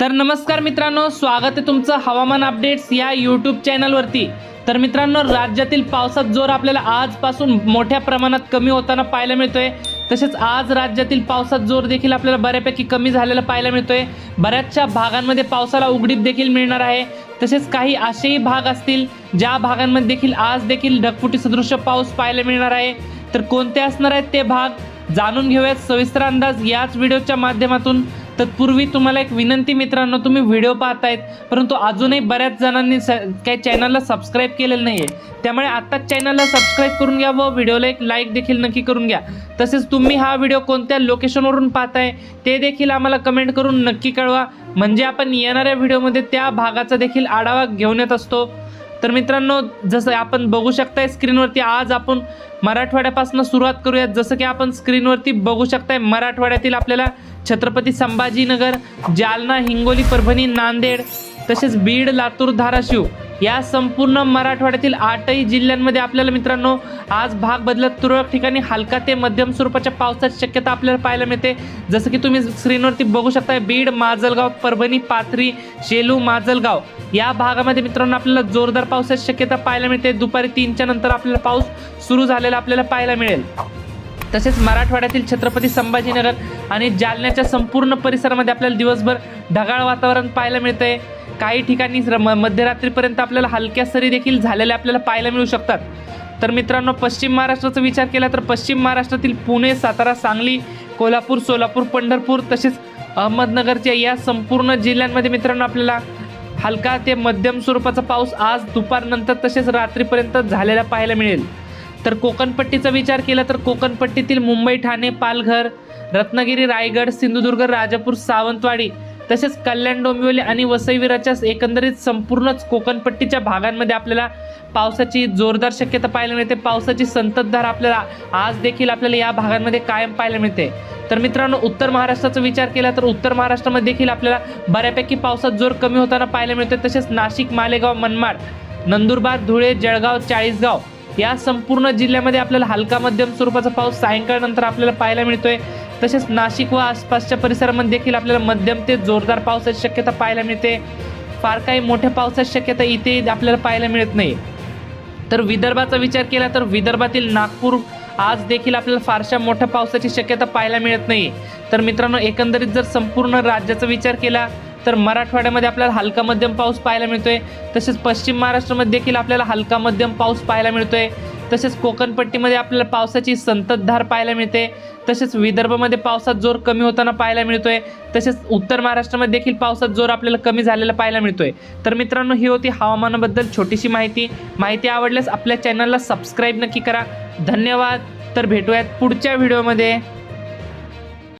तर नमस्कार मित्रांनो, स्वागत आहे तुमचं हवामान अपडेट्स या यूट्यूब चॅनलवरती। तर मित्रांनो, राज्यातील पावसाचा जोर आपल्याला आजपासून मोठ्या प्रमाणात कमी होताना पाहायला मिळतोय। तसेच आज राज्यातील पावसाचा जोर देखील आपल्याला बऱ्यापैकी कमी झालेला पाहायला मिळतोय। बऱ्याचशा भागांमध्ये पावसाला उघडीप देखील मिळणार आहे। तसेच काही असेही भाग असतील ज्या भागांमध्ये देखील आज देखील ढगफुटी सदृश पाऊस पाहायला मिळणार आहे। तर कोणते असणार आहेत ते भाग जाणून घेऊयात सविस्तर अंदाज याच व्हिडिओच्या माध्यमातून। तत्पूर्वी तुम्हाला एक विनंती मित्रांनो, तुम्ही व्हिडिओ पाहतायत परंतु अजूनही बऱ्याच जणांनी काही चॅनलला सबस्क्राइब केलेलं नाहीये, त्यामुळे आत्ताच चॅनलला सबस्क्राइब करून घ्या व व्हिडिओला एक लाईक देखील नक्की करून घ्या। तसेच तुम्ही हा व्हिडिओ कोणत्या लोकेशनवरून पाहताय ते देखील आम्हाला कमेंट करून नक्की कळवा, म्हणजे आपण येणाऱ्या व्हिडिओमध्ये त्या भागाचा देखील आढावा घेऊन येत असतो। तर मित्रांनो, जसं आपण बघू शकताय स्क्रीनवरती, आज आपण मराठवाड्यापासून सुरुवात करूयात। जसं की आपण स्क्रीनवरती बघू शकताय, मराठवाड्यातील आपल्याला छत्रपती संभाजीनगर, जालना, हिंगोली, परभणी, नांदेड, तसेच बीड, लातूर, धाराशिव या संपूर्ण मराठवाड्यातील 8ही जिल्ह्यांमध्ये आपल्याला मित्रांनो आज भाग बदलत तुरळक ठिकाणी हलका ते मध्यम स्वरूपाच्या पावसाची शक्यता आपल्याला पाहायला मिळते। जसं की तुम्ही स्क्रीनवरती बघू शकताय, बीड, माजलगाव, परभणी, पाथरी, शेलू, माजलगाव या भागामध्ये मित्रांनो आपल्याला जोरदार पावसाची शक्यता पाहायला मिळते। दुपारी 3च्या नंतर आपल्याला पाऊस सुरू झालेला आपल्याला पाहायला मिळेल। तसेच मराठवाड्यातील छत्रपती संभाजीनगर आणि जालन्याच्या संपूर्ण परिसरामध्ये आपल्याला दिवसभर ढगाळ वातावरण पाहायला मिळते। काही ठिकाणी मध्यरात्रीपर्यंत आपल्याला हलक्या सरी देखील झालेल्या आपल्याला पाहायला मिळू शकतात। तर मित्रांनो, पश्चिम महाराष्ट्राचा विचार केला तर पश्चिम महाराष्ट्रातील पुणे, सातारा, सांगली, कोल्हापूर, सोलापूर, पंढरपूर तसेच अहमदनगरच्या या संपूर्ण जिल्ह्यांमध्ये मित्रांनो आपल्याला हलका ते मध्यम स्वरूपाचा पाऊस आज दुपारनंतर तसेच रात्रीपर्यंत झालेला पाहायला मिळेल। तर कोकणपट्टीचा विचार केला तर कोकणपट्टीतील मुंबई, ठाणे, पालघर, रत्नागिरी, रायगड, सिंधुदुर्ग, राजापूर, सावंतवाडी तसेच कल्याण, डोंबिवली आणि वसई विरारच्या एकंदरीत संपूर्णच कोकणपट्टीच्या भागांमध्ये आपल्याला पावसाची जोरदार शक्यता पाहायला मिळते। पावसाची संततधार आपल्याला आज देखील आपल्याला या भागांमध्ये कायम पाहायला मिळते। तर मित्रांनो, उत्तर महाराष्ट्राचा विचार केला तर उत्तर महाराष्ट्रामध्ये देखील आपल्याला बऱ्यापैकी पावसाचा जोर कमी होताना पाहायला मिळते। तसेच नाशिक, मालेगाव, मनमाड, नंदुरबार, धुळे, जळगाव, चाळीसगाव या संपूर्ण जिल्ह्यामध्ये आपल्याला हलका मध्यम स्वरूपाचा पाऊस सायंकाळनंतर आपल्याला पाहायला मिळतोय। तसेच नाशिक व आसपासच्या परिसरामध्ये देखील आपल्याला मध्यम ते जोरदार पावसाची शक्यता पाहायला मिळते। फार काही मोठ्या पावसाची शक्यता इथे आपल्याला पाहायला मिळत नाही। तर विदर्भाचा विचार केला तर विदर्भातील नागपूर आज देखील आपल्याला फारशा मोठ्या पावसाची शक्यता पाहायला मिळत नाही। तर मित्रांनो, एकंदरीत जर संपूर्ण राज्याचा विचार केला तर मराठवाड्यामध्ये आपल्याला हलका मध्यम पाऊस पाहायला मिळतोय। तसेच पश्चिम महाराष्ट्रामध्ये देखील आपल्याला हलका मध्यम पाऊस पाहायला मिळतोय। तसेच कोकणपट्टीमध्ये आपल्याला पावसाची संततधार पाहायला मिळते। तसेच विदर्भामध्ये पावसाचा जोर कमी होताना पाहायला मिळतोय। तसेच उत्तर महाराष्ट्रामध्ये देखील पावसाचा जोर आपल्याला कमी झालेला पाहायला मिळतोय। तर मित्रांनो, ही होती हवामानाबद्दल छोटीशी माहिती आवडल्यास आपल्या चॅनलला सबस्क्राईब नक्की करा। धन्यवाद। तर भेटूयात पुढच्या व्हिडिओमध्ये।